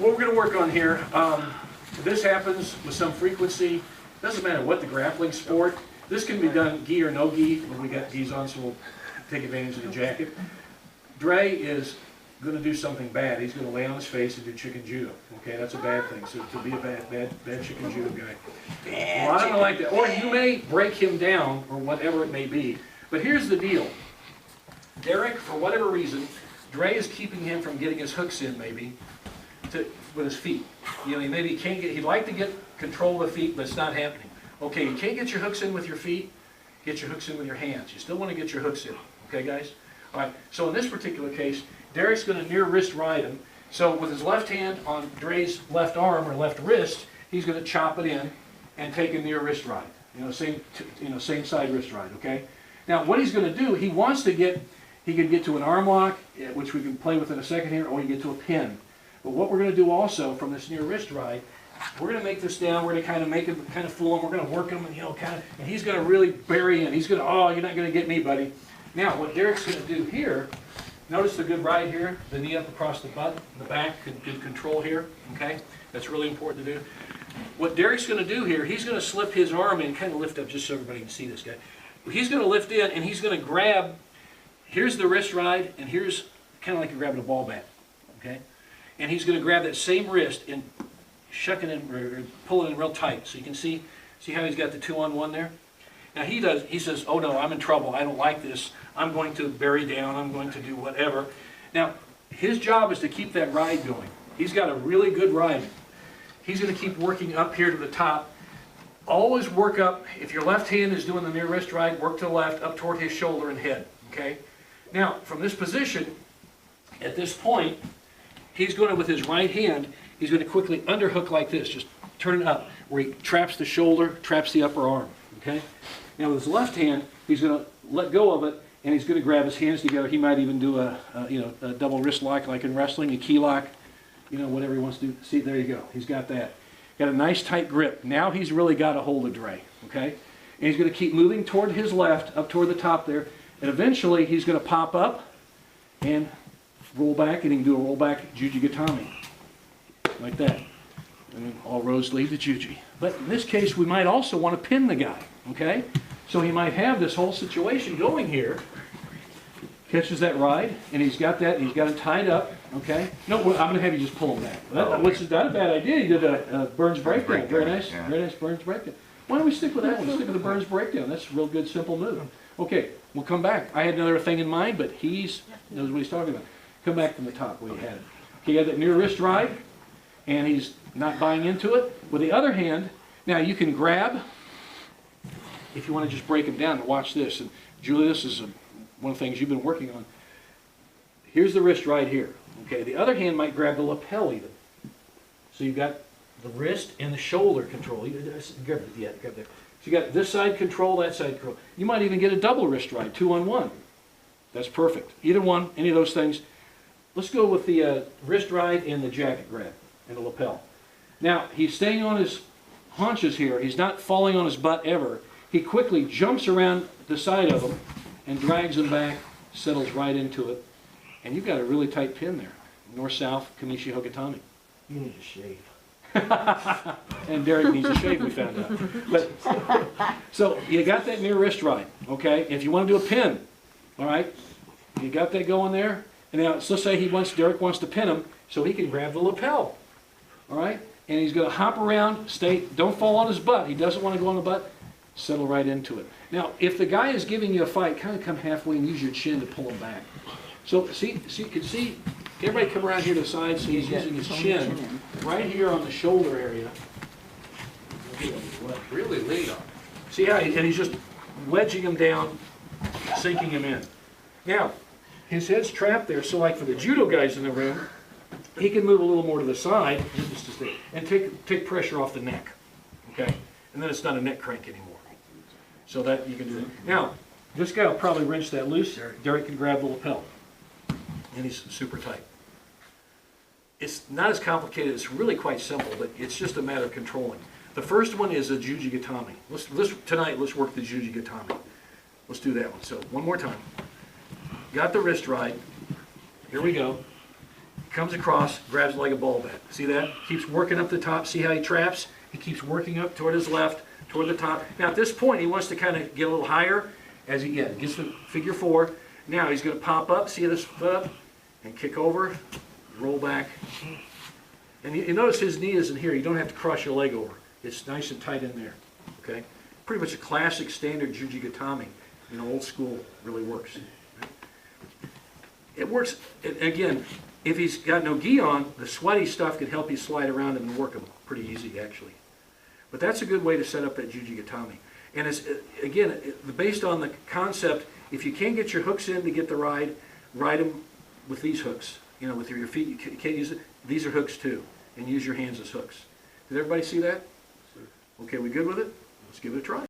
what we're going to work on here, this happens with some frequency. Doesn't matter what the grappling sport. This can be done gi or no gi. When we got gis on, so we'll take advantage of the jacket. Dre is going to do something bad. He's going to lay on his face and do chicken judo. Okay, that's a bad thing. So to be a bad chicken judo guy. A lot of them like that. Or you may break him down or whatever it may be. But here's the deal. Derrick, for whatever reason, Dre is keeping him from getting his hooks in, maybe, with his feet. You know, maybe he can't get, he'd like to get control of the feet, but it's not happening. Okay, you can't get your hooks in with your feet, get your hooks in with your hands. You still want to get your hooks in. Okay, guys? All right, so in this particular case, Derrick's going to near wrist ride him. So with his left hand on Dre's left arm or left wrist, he's going to chop it in and take a near wrist ride. You know, same side wrist ride, okay? Now, what he's going to do, he wants to get, he can get to an arm lock, which we can play with in a second here, or you get to a pin. But what we're going to do also from this near wrist ride, we're going to make this down, we're going to kind of make him, kind of fool him, we're going to work him, and, you know, kind of, and he's going to really bury in. He's going to, oh, you're not going to get me, buddy. Now, what Derrick's going to do here, notice the good ride here, the knee up across the butt, the back, good control here, okay? That's really important to do. What Derrick's going to do here, he's going to slip his arm in, kind of lift up just so everybody can see this guy. He's going to lift in, and he's going to grab, here's the wrist ride, and here's kind of like you're grabbing a ball bat, okay? And he's going to grab that same wrist and shuck it in, or pull it in real tight. So you can see how he's got the 2-on-1 there? Now he says, oh no, I'm in trouble, I don't like this, I'm going to bury down, I'm going to do whatever. Now, his job is to keep that ride going. He's got a really good ride. He's going to keep working up here to the top. Always work up, if your left hand is doing the near wrist ride, work to the left, up toward his shoulder and head, okay? Now, from this position, at this point, he's going to, with his right hand, he's going to quickly underhook like this, just turn it up, where he traps the shoulder, traps the upper arm, okay? Now with his left hand, he's going to let go of it, and he's going to grab his hands together. He might even do a double wrist lock like in wrestling, a key lock, you know, whatever he wants to do. See, there you go. He's got that. Got a nice tight grip. Now he's really got a hold of Dre, okay? And he's going to keep moving toward his left, up toward the top there, and eventually he's going to pop up and roll back, and he can do a roll back Jiu-Jitsu like that. And all roads lead to Jiu-Jitsu. But in this case, we might also want to pin the guy, okay? So he might have this whole situation going here. Catches that ride, and he's got that, and he's got it tied up, okay? No, I'm going to have you just pull him back. Which is not a bad idea. You did a Burns breakdown. Very nice, very nice Burns breakdown. Why don't we stick with that one? Stick with the Burns breakdown. That's a real good, simple move. Okay, we'll come back. I had another thing in mind, but he knows what he's talking about. Come back from the top where you had it. He had that near wrist ride, and he's not buying into it. With the other hand, now you can grab, if you want to just break him down, and watch this. And Julie, this is one of the things you've been working on. Here's the wrist right here. Okay, the other hand might grab the lapel even. So you've got the wrist and the shoulder control. Grab there. So you got this side control, that side control. You might even get a double wrist ride, 2-on-1. That's perfect. Either one, any of those things. Let's go with the wrist ride and the jacket grab and the lapel. Now, he's staying on his haunches here. He's not falling on his butt ever. He quickly jumps around the side of him and drags him back, settles right into it. And you've got a really tight pin there. North-south, Kamishi Hogatami. You need to shave. And Derrick needs a shave, we found out. But, so you got that near wrist ride, okay? If you want to do a pin, all right, you got that going there. And now, let's say Derrick wants to pin him, so he can grab the lapel, all right? And he's going to hop around, don't fall on his butt. He doesn't want to go on the butt. Settle right into it. Now, if the guy is giving you a fight, kind of come halfway and use your chin to pull him back. So, you can see, everybody come around here to the side, so he's using his chin right here on the shoulder area. Really lean on. See how, and he's just wedging him down, sinking him in. Now, his head's trapped there, so like for the judo guys in the room, he can move a little more to the side and take pressure off the neck, okay? And then it's not a neck crank anymore. So that you can do that. Now, this guy will probably wrench that loose. Derrick can grab the lapel. And he's super tight. It's not as complicated. It's really quite simple, but it's just a matter of controlling. The first one is a Jiu-Jitsu. Tonight, let's work the Jiu-Jitsu. Let's do that one. So, one more time. Got the wrist ride. Here we go. comes across, grabs like a ball bat. See that? Keeps working up the top. See how he traps? He keeps working up toward his left, toward the top. Now at this point, he wants to kind of get a little higher as he gets to figure 4. Now he's going to pop up, see this foot up, and kick over, roll back. And you notice his knee isn't here. You don't have to cross your leg over. It's nice and tight in there. Okay? Pretty much a classic standard Jiu-Jitsu, old school, really works. It works, again, if he's got no gi on, the sweaty stuff can help you slide around him and work him pretty easy, actually. But that's a good way to set up that Jiu-Jitsu. And it's, again, based on the concept, if you can't get your hooks in to get the ride them with these hooks. With your feet, you can't use it. These are hooks too, and use your hands as hooks. Did everybody see that? Okay, we good with it? Let's give it a try.